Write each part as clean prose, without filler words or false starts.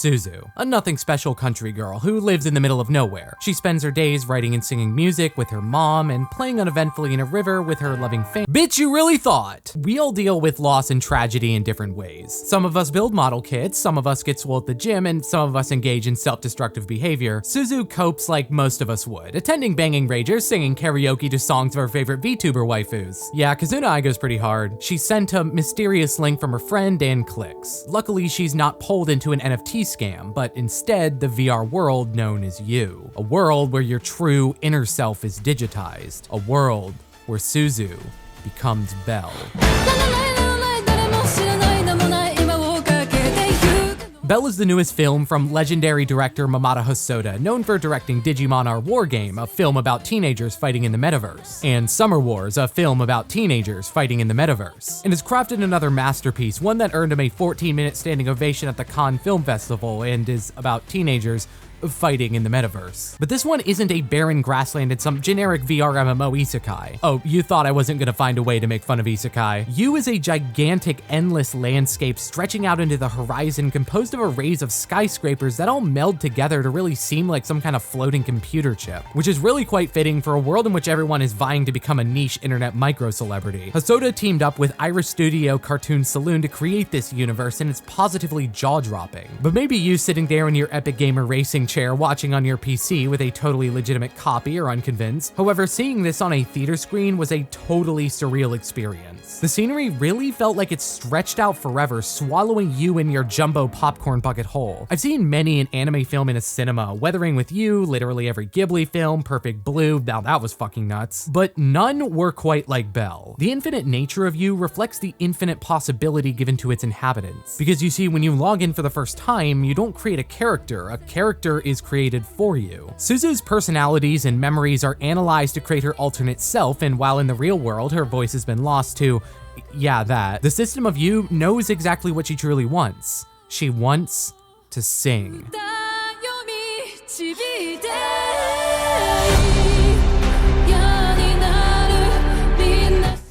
Suzu, a nothing special country girl who lives in the middle of nowhere. She spends her days writing and singing music with her mom and playing uneventfully in a river with her loving family. Bitch, you really thought? We all deal with loss and tragedy in different ways. Some of us build model kits, some of us get swole at the gym, and some of us engage in self-destructive behavior. Suzu copes like most of us would, attending banging ragers, singing karaoke to songs of her favorite VTuber waifus. Yeah, Kazuna Ai goes pretty hard. She sent a mysterious link from her friend and clicks. Luckily, she's not pulled into an NFT scam, but instead the VR world known as you. A world where your true inner self is digitized. A world where Suzu becomes Belle. Belle is the newest film from legendary director Mamoru Hosoda, known for directing Digimon Our War Game, a film about teenagers fighting in the metaverse, and Summer Wars, a film about teenagers fighting in the metaverse, and has crafted another masterpiece, one that earned him a 14-minute standing ovation at the Cannes Film Festival and is about teenagers fighting in the metaverse. But this one isn't a barren grassland, it's some generic VR MMO isekai. Oh, you thought I wasn't gonna find a way to make fun of isekai? You is a gigantic, endless landscape stretching out into the horizon, composed of arrays of skyscrapers that all meld together to really seem like some kind of floating computer chip, which is really quite fitting for a world in which everyone is vying to become a niche internet micro-celebrity. Hosoda teamed up with Iris Studio Cartoon Saloon to create this universe, and it's positively jaw-dropping. But maybe you sitting there in your Epic Gamer racing chair watching on your PC with a totally legitimate copy are unconvinced. However, seeing this on a theater screen was a totally surreal experience. The scenery really felt like it stretched out forever, swallowing you in your jumbo popcorn bucket hole. I've seen many an anime film in a cinema, Weathering with You, literally every Ghibli film, Perfect Blue, now that was fucking nuts, but none were quite like Belle. The infinite nature of you reflects the infinite possibility given to its inhabitants. Because you see, when you log in for the first time, you don't create a character is created for you. Suzu's personalities and memories are analyzed to create her alternate self, and while in the real world her voice has been lost to, yeah, that, the system of you knows exactly what she truly wants. She wants to sing.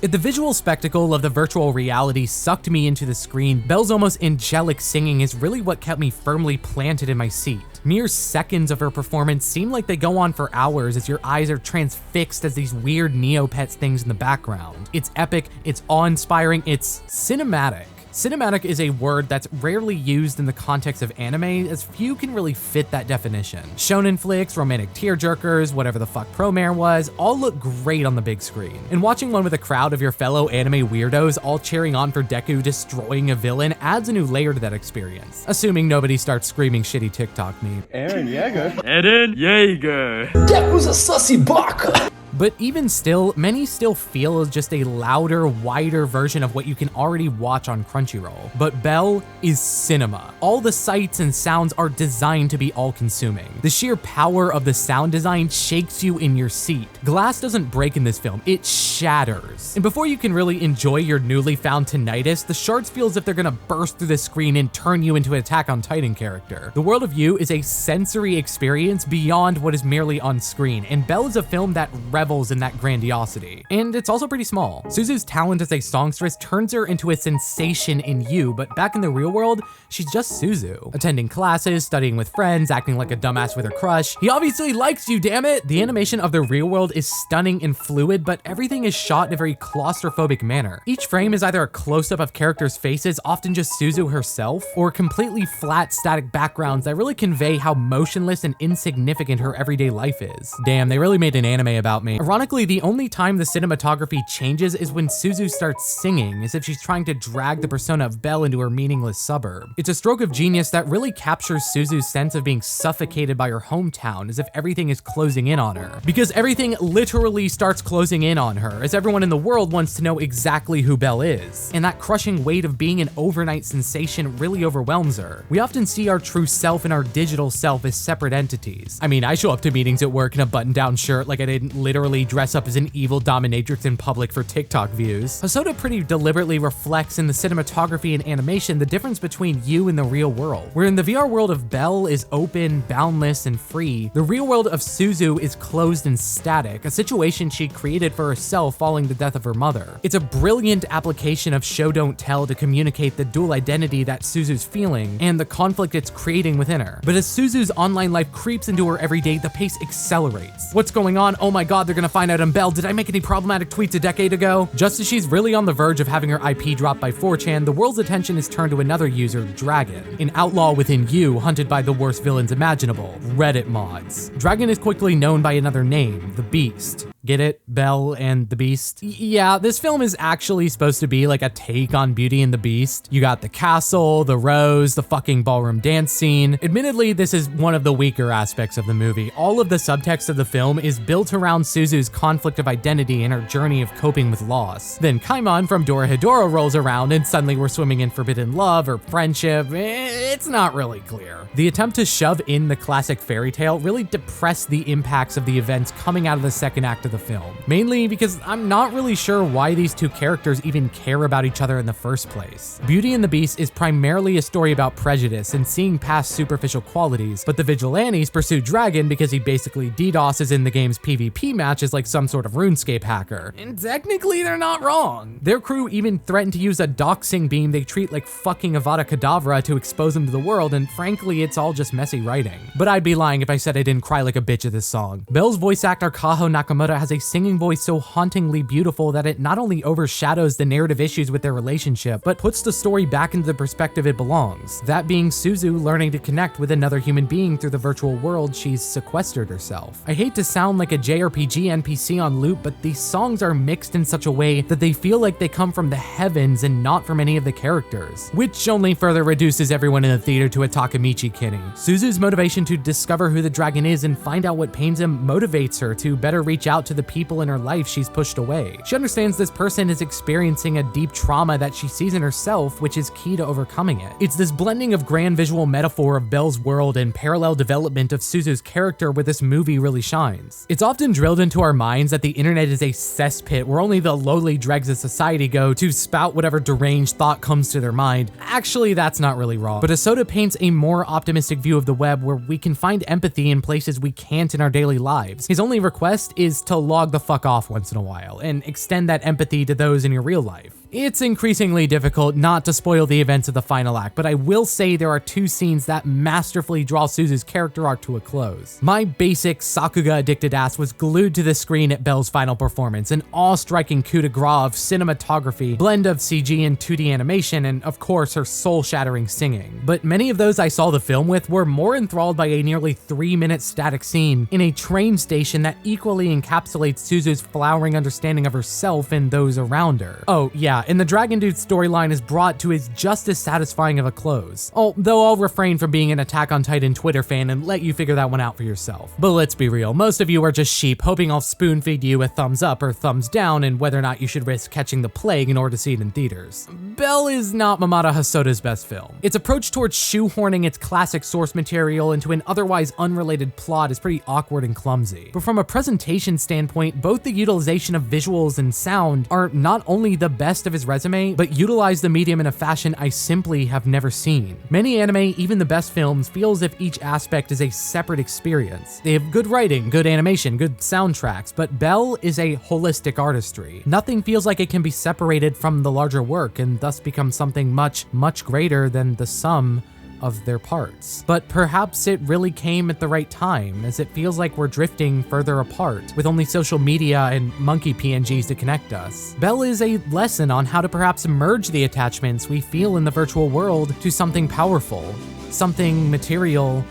If the visual spectacle of the virtual reality sucked me into the screen, Belle's almost angelic singing is really what kept me firmly planted in my seat. Mere seconds of her performance seem like they go on for hours as your eyes are transfixed as these weird Neopets things in the background. It's epic, it's awe-inspiring, it's cinematic. Cinematic is a word that's rarely used in the context of anime, as few can really fit that definition. Shonen flicks, romantic tearjerkers, whatever the fuck Promare was, all look great on the big screen. And watching one with a crowd of your fellow anime weirdos all cheering on for Deku destroying a villain adds a new layer to that experience. Assuming nobody starts screaming shitty TikTok meme. Eren Yeager. Eren Yeager. Deku's a sussy baka. But even still, many still feel as just a louder, wider version of what you can already watch on Crunchyroll. But Belle is cinema. All the sights and sounds are designed to be all-consuming. The sheer power of the sound design shakes you in your seat. Glass doesn't break in this film, it shatters. And before you can really enjoy your newly found tinnitus, the shards feel as if they're gonna burst through the screen and turn you into an Attack on Titan character. The world of you is a sensory experience beyond what is merely on screen, and Belle is a film that revels in that grandiosity. And it's also pretty small. Suzu's talent as a songstress turns her into a sensation in you, but back in the real world, she's just Suzu. Attending classes, studying with friends, acting like a dumbass with her crush. He obviously likes you, damn it! The animation of the real world is stunning and fluid, but everything is shot in a very claustrophobic manner. Each frame is either a close-up of characters' faces, often just Suzu herself, or completely flat, static backgrounds that really convey how motionless and insignificant her everyday life is. Damn, they really made an anime about me. Ironically, the only time the cinematography changes is when Suzu starts singing, as if she's trying to drag the persona of Belle into her meaningless suburb. It's a stroke of genius that really captures Suzu's sense of being suffocated by her hometown, as if everything is closing in on her. Because everything literally starts closing in on her, as everyone in the world wants to know exactly who Belle is. And that crushing weight of being an overnight sensation really overwhelms her. We often see our true self and our digital self as separate entities. I mean, I show up to meetings at work in a button-down shirt like I didn't literally literally dress up as an evil dominatrix in public for TikTok views. Hosoda pretty deliberately reflects in the cinematography and animation the difference between you and the real world. Where in the VR world of Belle is open, boundless, and free, the real world of Suzu is closed and static, a situation she created for herself following the death of her mother. It's a brilliant application of show don't tell to communicate the dual identity that Suzu's feeling and the conflict it's creating within her. But as Suzu's online life creeps into her every day, the pace accelerates. What's going on? Oh my god, they're gonna find out I'm Belle. Did I make any problematic tweets a decade ago? Just as she's really on the verge of having her IP dropped by 4chan, the world's attention is turned to another user, Dragon, an outlaw within you hunted by the worst villains imaginable, Reddit mods. Dragon is quickly known by another name, the Beast. Get it? Belle and the Beast? Yeah, this film is actually supposed to be like a take on Beauty and the Beast. You got the castle, the rose, the fucking ballroom dance scene. Admittedly, this is one of the weaker aspects of the movie. All of the subtext of the film is built around Suzu's conflict of identity and her journey of coping with loss. Then Kaimon from Dorohedoro rolls around and suddenly we're swimming in forbidden love or friendship. It's not really clear. The attempt to shove in the classic fairy tale really depressed the impacts of the events coming out of the second act of the film, mainly because I'm not really sure why these two characters even care about each other in the first place. Beauty and the Beast is primarily a story about prejudice and seeing past superficial qualities, but the vigilantes pursue Dragon because he basically DDoSes in the game's PvP matches like some sort of RuneScape hacker. And technically they're not wrong. Their crew even threatened to use a doxing beam they treat like fucking Avada Kedavra to expose them to the world, and frankly it's all just messy writing. But I'd be lying if I said I didn't cry like a bitch at this song. Belle's voice actor Kaho Nakamura has a singing voice so hauntingly beautiful that it not only overshadows the narrative issues with their relationship, but puts the story back into the perspective it belongs. That being Suzu learning to connect with another human being through the virtual world she's sequestered herself. I hate to sound like a JRPG NPC on loop, but these songs are mixed in such a way that they feel like they come from the heavens and not from any of the characters, which only further reduces everyone in the theater to a Takamichi Kinney. Suzu's motivation to discover who the dragon is and find out what pains him motivates her to better reach out to the people in her life she's pushed away. She understands this person is experiencing a deep trauma that she sees in herself, which is key to overcoming it. It's this blending of grand visual metaphor of Belle's world and parallel development of Suzu's character where this movie really shines. It's often drilled into our minds that the internet is a cesspit where only the lowly dregs of society go to spout whatever deranged thought comes to their mind. Actually, that's not really wrong. But Hosoda paints a more optimistic view of the web where we can find empathy in places we can't in our daily lives. His only request is to log the fuck off once in a while and extend that empathy to those in your real life. It's increasingly difficult not to spoil the events of the final act, but I will say there are two scenes that masterfully draw Suzu's character arc to a close. My basic Sakuga addicted ass was glued to the screen at Belle's final performance, an awe-striking coup de grace of cinematography, blend of CG and 2D animation, and of course her soul-shattering singing. But many of those I saw the film with were more enthralled by a nearly 3-minute static scene in a train station that equally encapsulates Suzu's flowering understanding of herself and those around her. Oh yeah, and the Dragon Dude storyline is brought to is just as satisfying of a close. Though I'll refrain from being an Attack on Titan Twitter fan and let you figure that one out for yourself. But let's be real, most of you are just sheep hoping I'll spoon feed you a thumbs up or thumbs down and whether or not you should risk catching the plague in order to see it in theaters. Belle is not Mamoru Hosoda's best film. Its approach towards shoehorning its classic source material into an otherwise unrelated plot is pretty awkward and clumsy. But from a presentation standpoint, both the utilization of visuals and sound are not only the best of his resume, but utilize the medium in a fashion I simply have never seen. Many anime, even the best films, feel as if each aspect is a separate experience. They have good writing, good animation, good soundtracks, but Belle is a holistic artistry. Nothing feels like it can be separated from the larger work and thus become something much, much greater than the sum of their parts. But perhaps it really came at the right time, as it feels like we're drifting further apart, with only social media and monkey PNGs to connect us. Belle is a lesson on how to perhaps merge the attachments we feel in the virtual world to something powerful, something material,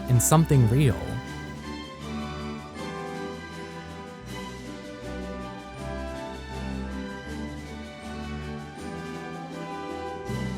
and something real.